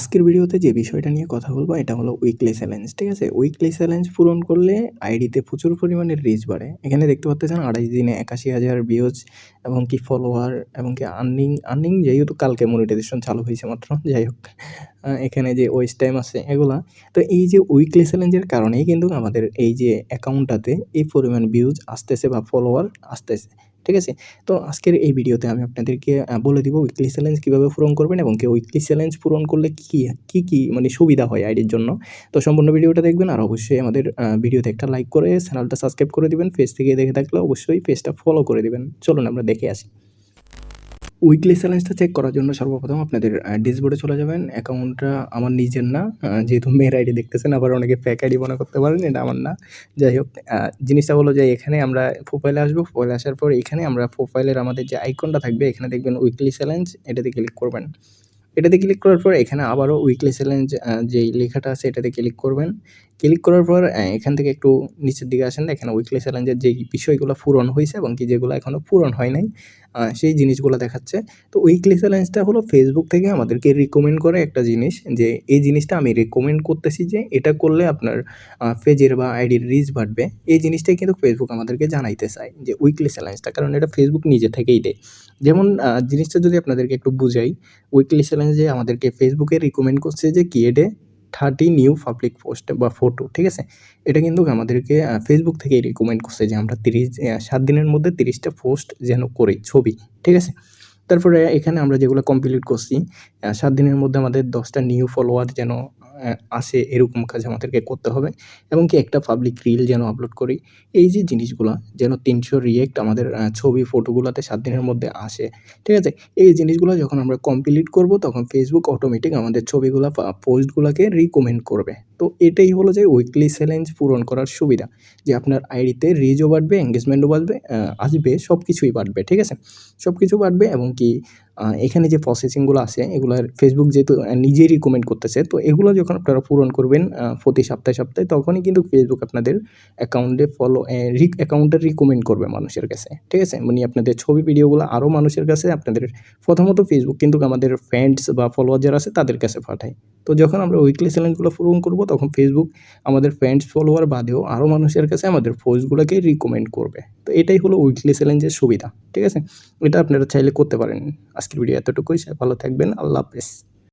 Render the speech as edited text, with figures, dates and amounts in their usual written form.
আজকের ভিডিওতে যে বিষয়টা নিয়ে কথা বলবো এটা হলো উইকলি চ্যালেঞ্জ। ঠিক আছে? উইকলি চ্যালেঞ্জ পূরণ করলে আইডিতে প্রচুর পরিমাণে রিচ বাড়ে। এখানে দেখতে পাচ্তেছেন ২৮ দিনে ৮১,০০০ ভিউজ এবং কি ফলোয়ার এবং কি আর্নিং যেহেতু কালকে মনিটাইজেশন চালু হইছে মাত্র। যাই হোক এখানে যে ওয়েচ টাইম আছে এগুলা। তো এই যে উইকলি চ্যালেঞ্জের কারণেই কিন্তু আমাদের এই যে অ্যাকাউন্টটাতে এই পরিমাণ ভিউজ আসতেছে বা ফলোয়ার আসতেছে। ঠিক আছে? তো আজকের এই ভিডিওতে আমি আপনাদেরকে বলে দিব উইকলি চ্যালেঞ্জ কিভাবে পূরণ করবেন এবং কি উইকলি চ্যালেঞ্জ পূরণ করলে কি মানে সুবিধা হয় আইডির জন্য। তো সম্পূর্ণ ভিডিওটা দেখবেন আর অবশ্যই আমাদের ভিডিওতে একটা লাইক করে চ্যানেলটা সাবস্ক্রাইব করে দিবেন। পেজ থেকে দেখে থাকলে অবশ্যই পেজটা ফলো করে দিবেন। চলুন আমরা দেখে আসি। উইকলি চ্যালেঞ্জটা চেক করার জন্য সর্বপ্রথম আপনাদের ড্যাশবোর্ডে চলে যাবেন। অ্যাকাউন্টটা আমার নিজের না, যেহেতু মেয়ের আইডি দেখতেছেন, আবার অনেকে ফেক আইডি মনে করতে পারেন, এটা আমার না। যাই হোক জিনিসটা হলো যে এখানে আমরা প্রোফাইলে আসবো। প্রোফাইলে আসার পর এখানে আমরা প্রোফাইলের আমাদের যে আইকনটা থাকবে এখানে দেখবেন উইকলি চ্যালেঞ্জ, এটাতে ক্লিক করবেন। এটাতে ক্লিক করার পর এখানে আবারও উইকলি চ্যালেঞ্জ যেই লেখাটা আছে এটাতে ক্লিক করবেন। ক্লিক করার পর এখান থেকে একটু নিচের দিকে আসেন। এখানে উইকলি চ্যালেঞ্জের যেই বিষয়গুলো পূরণ হইছে এবং কি যেগুলো এখনো পূরণ হয় নাই সেই জিনিসগুলো দেখাচ্ছে। তো উইকলি চ্যালেঞ্জটা হলো ফেসবুক থেকে আমাদেরকে রিকমেন্ড করে একটা জিনিস, যে এই জিনিসটা আমি রিকমেন্ড করতেছি যে এটা করলে আপনার পেজের বা আইডির রিচ বাড়বে। এই জিনিসটাই কিন্তু ফেসবুক আমাদেরকে জানাইতে চায় যে উইকলি চ্যালেঞ্জটা, কারণ এটা ফেসবুক নিজে থেকেই দেয়। যেমন জিনিসটা যদি আপনাদেরকে একটু বুঝাই, উইকলি চ্যালেঞ্জে আমাদেরকে ফেসবুকে রিকমেন্ড করছে যে create a 30 new public post বা ফটো। ঠিক আছে? এটা কিন্তু আমাদেরকে ফেসবুক থেকেই রিকমেন্ড করছে যে আমরা 7 দিনের মধ্যে 30 টা পোস্ট যেন করি ছবি। ঠিক আছে? তারপরে এখানে আমরা যেগুলো কমপ্লিট করছি ৭ দিনের মধ্যে আমাদের ১০ টা নিউ ফলোয়ার যেন আসে, এরকম কাজ আমাদেরকে করতে হবে এবং কি একটা পাবলিক রিল যেন আপলোড করি। এই যে জিনিসগুলা যেন ৩০০ রিঅ্যাক্ট আমাদের ছবি ফটোগুলাতে ৭ দিনের মধ্যে আসে। ঠিক আছে? এই জিনিসগুলো যখন আমরা কমপ্লিট করব তখন ফেসবুক অটোমেটিক আমাদের ছবিগুলা পোস্টগুলাকে রিকমেন্ড করবে। তো এটাই হলো যে উইকলি চ্যালেঞ্জ পূরণ করার সুবিধা। যে আপনার আইডিতে রিচও বাড়বে, এনগেজমেন্টও বাড়বে, আসবে, সবকিছুই বাড়বে। ঠিক আছে? সবকিছু বাড়বে এবং কি এখানে যে প্রসেসিংগুলো আছে এগুলার ফেসবুক যেহেতু নিজেই রিকমেন্ড করতেছে, তো এগুলো যখন আপনারা পূরণ করবেন প্রতি সপ্তাহে তখনই কিন্তু ফেসবুক আপনাদের অ্যাকাউন্টে অ্যাকাউন্টে রিকমেন্ড করবে মানুষের কাছে। ঠিক আছে? মানে আপনাদের ছবি ভিডিওগুলো আরও মানুষের কাছে আপনাদের প্রথমত ফেসবুক কিন্তু আমাদের ফ্রেন্ডস বা ফলোয়ার যারা আছে তাদের কাছে পাঠায়। তো যখন আমরা উইকলি চ্যালেঞ্জগুলো পূরণ করব তখন ফেসবুক আমাদের ফ্রেন্ডস ফলোয়ার বাদেও আরও মানুষের কাছে আমাদের পোস্টগুলোকে রিকমেন্ড করবে। তো এটাই হলো উইকলি চ্যালেঞ্জের সুবিধা। ঠিক আছে? এটা আপনারা চাইলে করতে পারেন। আজকের ভিডিও এতটুকুই। ভালো থাকবেন। আল্লাহ হাফেজ।